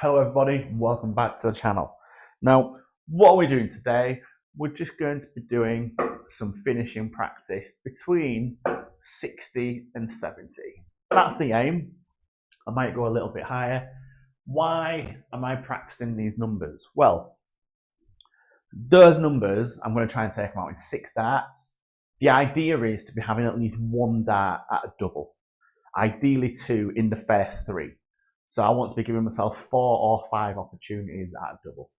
Hello everybody, welcome back to the channel. Now, what are we doing today? We're just going to be doing some finishing practice between 60 and 70. That's the aim. I might go a little bit higher. Why am I practicing these numbers? Well, those numbers, I'm going to try and take them out in 6 darts. The idea is to be having at least 1 dart at a double. Ideally 2 in the first 3. So I want to be giving myself 4 or 5 opportunities at a double.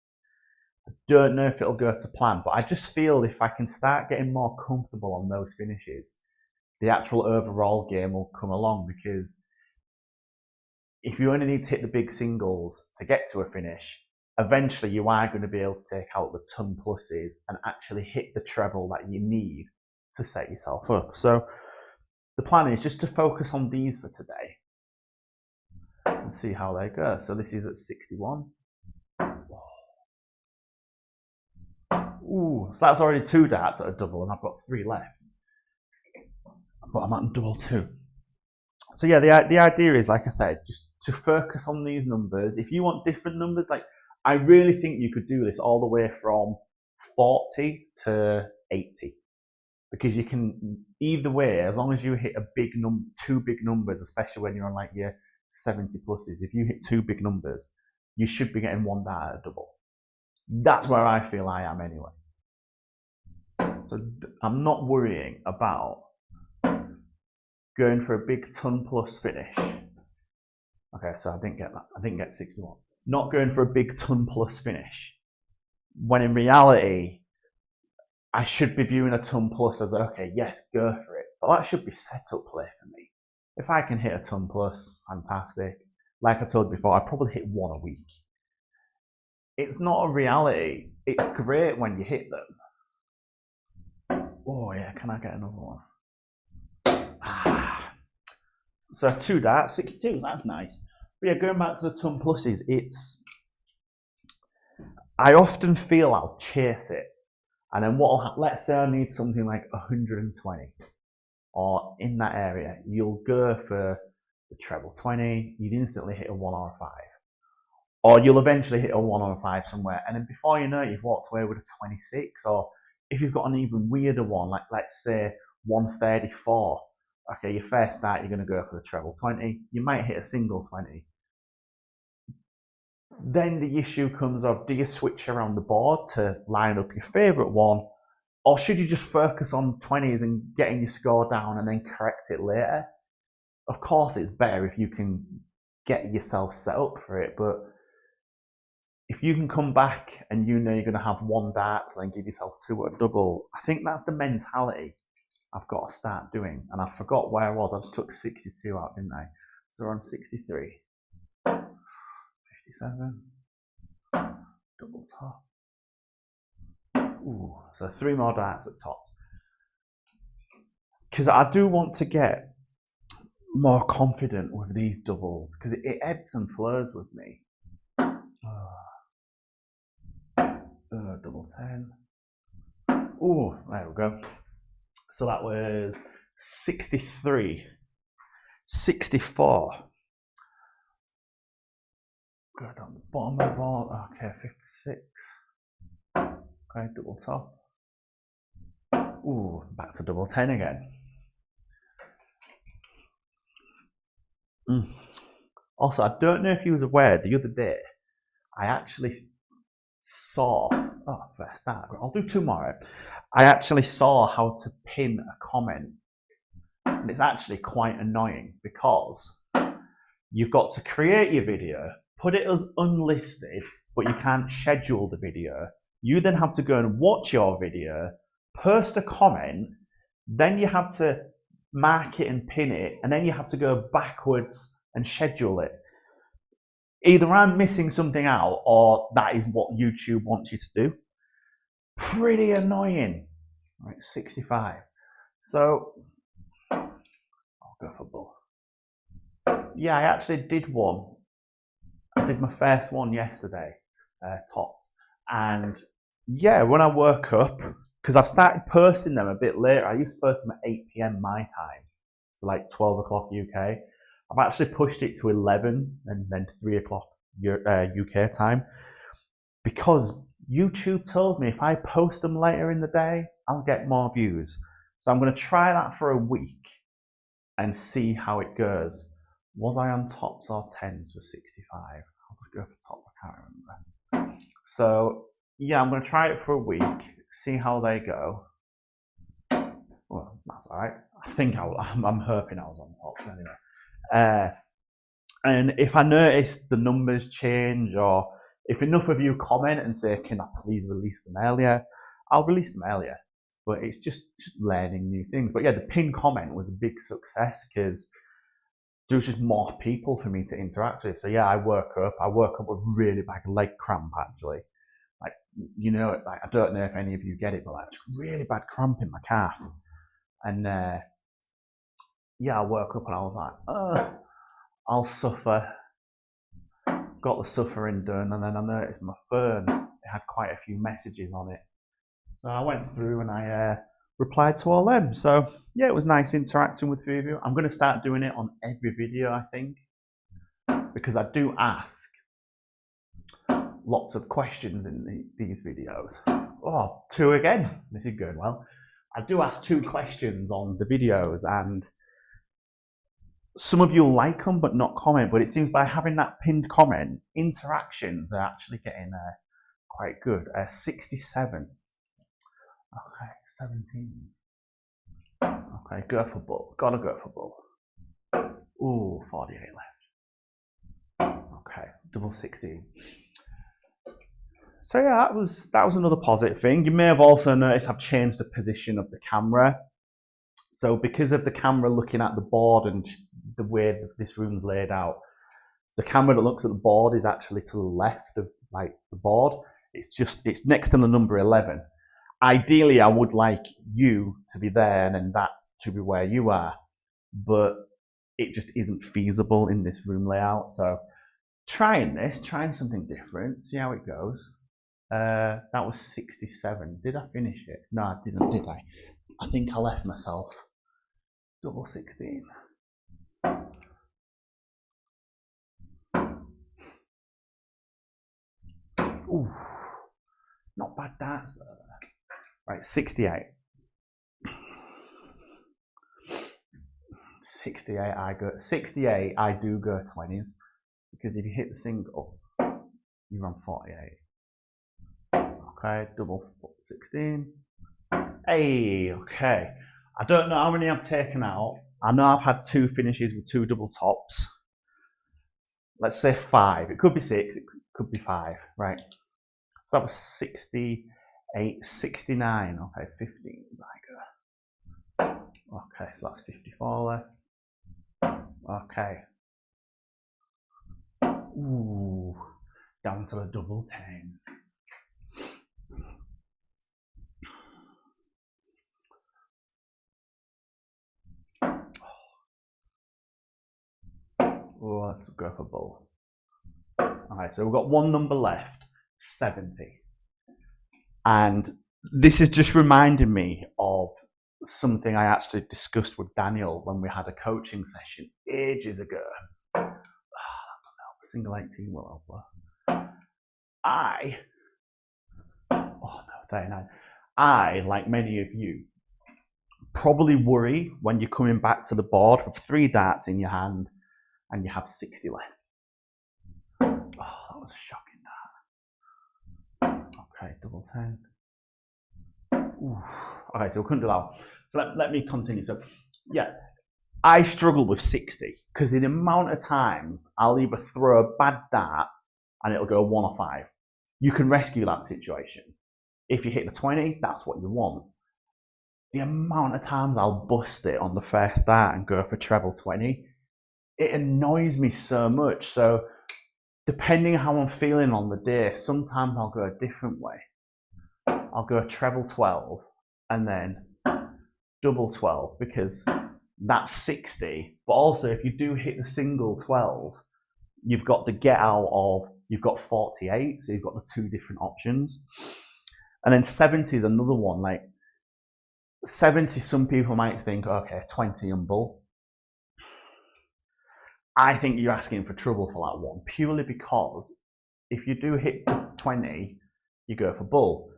I don't know if it'll go to plan, but I just feel if I can start getting more comfortable on those finishes, the actual overall game will come along, because if you only need to hit the big singles to get to a finish, eventually you are going to be able to take out the ton pluses and actually hit the treble that you need to set yourself up. So the plan is just to focus on these for today and see how they go. So this is at 61. Ooh, so that's already 2 darts at a double, and I've got 3 left. But I'm at double 2. So yeah, the idea is, like I said, just to focus on these numbers. If you want different numbers, like I really think you could do this all the way from 40 to 80. Because you can, either way, as long as you hit a big 2 big numbers, especially when you're on like your 70 pluses, if you hit 2 big numbers, you should be getting 1 dart at a double. That's where I feel I am anyway. So I'm not worrying about going for a big ton plus finish. Okay, so I didn't get that. I didn't get 61. Not going for a big ton plus finish, when in reality, I should be viewing a ton plus as, okay, yes, go for it. But that should be set up play for me. If I can hit a ton plus, fantastic. Like I told you before, I probably hit 1 a week. It's not a reality. It's great when you hit them. Oh yeah, can I get another one? So 2 darts, 62, that's nice. But yeah, going back to the ton pluses, I often feel I'll chase it. And then let's say I need something like 120, or in that area, you'll go for the treble 20, you'd instantly hit a 1 or a 5. Or you'll eventually hit a 1 or a 5 somewhere, and then before you know it, you've walked away with a 26, or if you've got an even weirder one, like let's say 134, okay, your first start, you're going to go for the treble 20, you might hit a single 20. Then the issue comes of, do you switch around the board to line up your favourite one, or should you just focus on 20s and getting your score down and then correct it later? Of course, it's better if you can get yourself set up for it, but if you can come back and you know you're going to have 1 dart and then give yourself 2 at a double, I think that's the mentality I've got to start doing. And I forgot where I was. I just took 62 out, didn't I? So we're on 63. 57. Double top. Ooh, so 3 more darts at tops. Because I do want to get more confident with these doubles, because it ebbs and flows with me. Double 10. Oh, there we go. So that was 63. 64. Go down the bottom of the board. Okay, 56. Okay, double top. Ooh, back to double 10 again. Also, I don't know if you was aware, the other day, I actually saw, first start, I'll do 2 more. I actually saw how to pin a comment, and it's actually quite annoying, because you've got to create your video, put it as unlisted, but you can't schedule the video. You then have to go and watch your video, post a comment, then you have to mark it and pin it, and then you have to go backwards and schedule it. Either I'm missing something out, or that is what YouTube wants you to do. Pretty annoying. Right, 65. So, I'll go for bull. Yeah, I actually did one. I did my first one yesterday, tops. And yeah, when I woke up, because I've started posting them a bit later. I used to post them at 8 PM my time, so like 12 o'clock UK. I've actually pushed it to 11 and then 3 o'clock UK time, because YouTube told me if I post them later in the day, I'll get more views. So I'm going to try that for a week and see how it goes. Was I on tops or tens for 65? I'll just go for top, I can't remember. So yeah, I'm going to try it for a week, see how they go. Well, that's all right. I think I'm hoping I was on top anyway. And if I notice the numbers change, or if enough of you comment and say, can I please release them earlier, I'll release them earlier. But it's just learning new things. But yeah, the pinned comment was a big success because there was just more people for me to interact with. So yeah, I woke up with really bad leg cramp actually. Like, you know, like, I don't know if any of you get it, but like, just really bad cramp in my calf. And yeah, I woke up and I was like, I'll suffer. Got the suffering done, and then I noticed my phone, it had quite a few messages on it. So I went through and I replied to all them. So yeah, it was nice interacting with you. I'm going to start doing it on every video, I think, because I do ask lots of questions in these videos. Oh, 2 again. This is going well. I do ask 2 questions on the videos, and some of you like them but not comment. But it seems by having that pinned comment, interactions are actually getting quite good. 67. Okay, 17s. Okay, go for bull. Gotta go for bull. Ooh, 48 left. Okay, double 16. So yeah, that was another positive thing. You may have also noticed I've changed the position of the camera. So because of the camera looking at the board and the way this room's laid out, the camera that looks at the board is actually to the left of like the board. It's next to the number 11. Ideally, I would like you to be there and then that to be where you are, but it just isn't feasible in this room layout. So trying something different, see how it goes. That was 67. Did I finish it? No, I didn't, did I? I think I left myself double 16. Ooh, not bad darts though. Right, 68. 68, I do go 20s, because if you hit the single, you're on 48. Okay, double 16. Hey, okay. I don't know how many I've taken out. I know I've had 2 finishes with 2 double tops. Let's say 5. It could be 6, it could be 5, right? So that was 68, 69. Okay, 15s I go. Okay, so that's 54 left. Okay. Ooh, down to the double 10. Oh, let's go for bull. Alright, so we've got 1 number left, 70. And this is just reminding me of something I actually discussed with Daniel when we had a coaching session ages ago. I don't know, single 18 will help. 39. I, like many of you, probably worry when you're coming back to the board with 3 darts in your hand and you have 60 left. Oh, that was shocking. Okay, double 10. Ooh. Okay, so we couldn't do that. So let me continue. So yeah, I struggle with 60 because the amount of times I'll either throw a bad dart and it'll go 1 or 5. You can rescue that situation. If you hit the 20, that's what you want. The amount of times I'll bust it on the first dart and go for treble 20, it annoys me so much. So depending how I'm feeling on the day, sometimes I'll go a different way. I'll go treble 12 and then double 12 because that's 60. But also if you do hit the single 12, you've got the get out of, you've got 48. So you've got the 2 different options. And then 70 is another one. Like 70, some people might think, okay, 20 and bull. I think you're asking for trouble for that one, purely because if you do hit 20, you go for bull.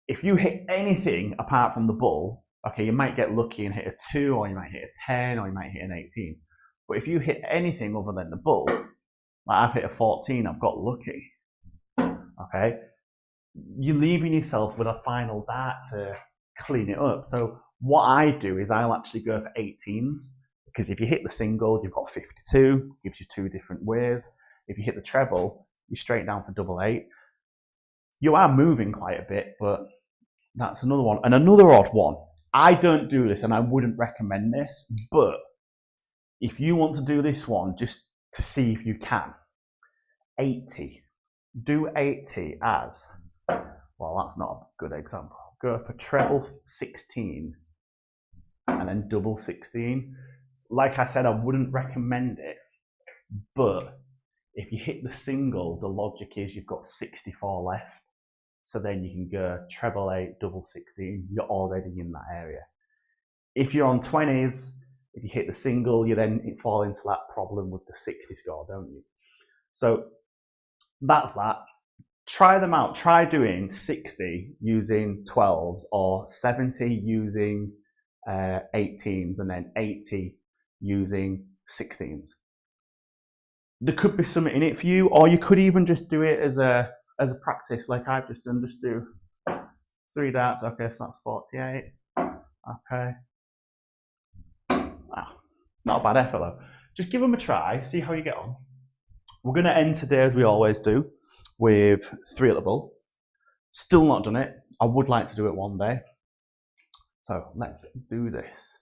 If you hit anything apart from the bull, okay, you might get lucky and hit a 2, or you might hit a 10, or you might hit an 18. But if you hit anything other than the bull, like I've hit a 14, I've got lucky. Okay, you're leaving yourself with a final dart to clean it up. So what I do is I'll actually go for 18s, because if you hit the single, you've got 52, gives you 2 different ways. If you hit the treble, you're straight down for double 8. You are moving quite a bit, but that's another one. And another odd one. I don't do this and I wouldn't recommend this, but if you want to do this one, just to see if you can, 80. Do 80 as, well, that's not a good example. Go for treble 16 and then double 16. Like I said, I wouldn't recommend it, but if you hit the single, the logic is you've got 64 left. So then you can go treble 8, double 16, you're already in that area. If you're on 20s, if you hit the single, you then fall into that problem with the 60 score, don't you? So that's that. Try them out. Try doing 60 using 12s, or 70 using 18s, and then 80 using 16s. There could be something in it for you, or you could even just do it as a practice, like I've just done. Just do 3 darts. Okay, so that's 48. Okay. Wow. Not a bad effort though. Just give them a try, see how you get on. We're going to end today, as we always do, with 3 at the bull. Still not done it. I would like to do it one day. So let's do this.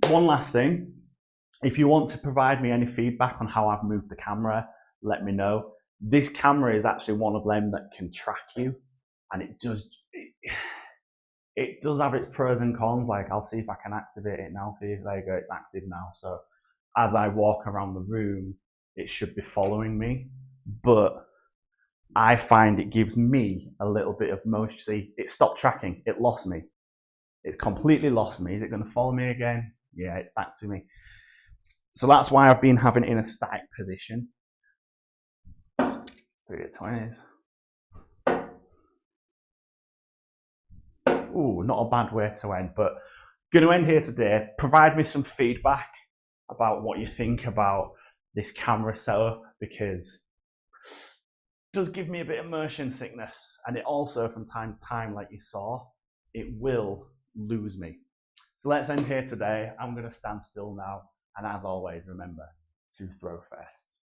One last thing. If you want to provide me any feedback on how I've moved the camera, let me know. This camera is actually one of them that can track you, and it does have its pros and cons. Like, I'll see if I can activate it now for you. There you go, it's active now. So as I walk around the room, it should be following me, but I find it gives me a little bit of motion. See, it stopped tracking, it lost me. It's completely lost me. Is it going to follow me again? Yeah, it's back to me. So that's why I've been having it in a static position. 3 at 20s. Ooh, not a bad way to end, but going to end here today. Provide me some feedback about what you think about this camera setup, because it does give me a bit of motion sickness, and it also, from time to time, like you saw, it will lose me. So let's end here today. I'm going to stand still now, and as always, remember to throw first.